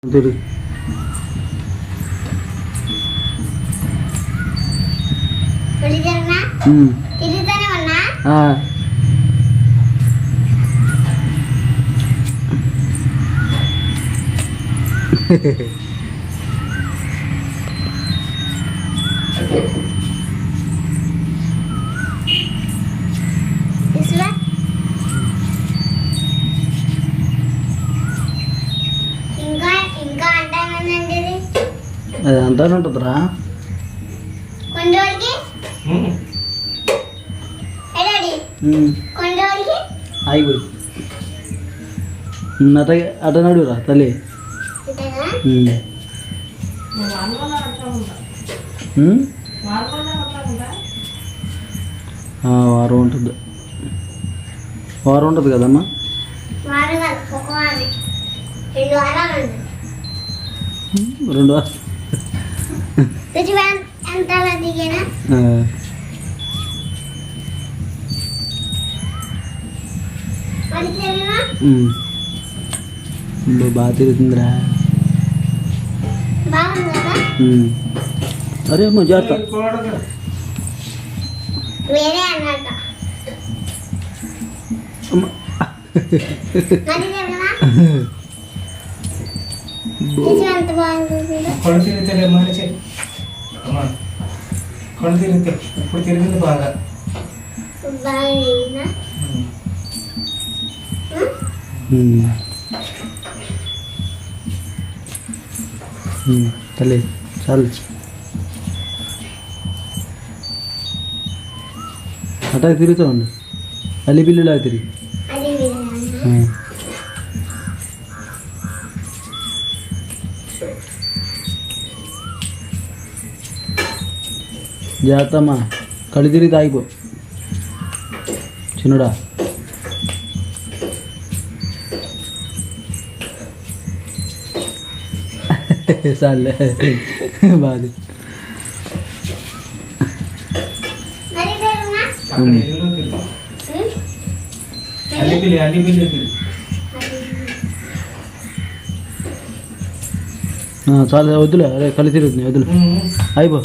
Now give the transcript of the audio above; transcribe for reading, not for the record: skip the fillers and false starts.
తిరుగు అది అంటానే ఉంటుందిరా. ఆగిపోయి అట నడురా తల్లి. వారం ఉంటుంది, వారం ఉంటుంది కదమ్మా. రెండు వారాలు బాగా తిరుగుతుందిరా. అరే అమ్మ జాగ్రత్త. కళ్ళు తిరుగుతాయి మనిషి, కళ్ళు తిరుగుతాయి. ఇప్పుడు తిరిగింది బాగా. తల్లి చాలు. అట్టా తిరుగుతూ ఉండు, అల్లి బిల్లులాగా తిరిగి. జాగ్రత్తమ్మా, కళ్ళు తిరిగి తాగిపో చిన్నడా. చాలే బాగా. చాలు వద్దులే, అరే కళ్ళు తిరుగుతున్నాయి వద్దులే అయిపో.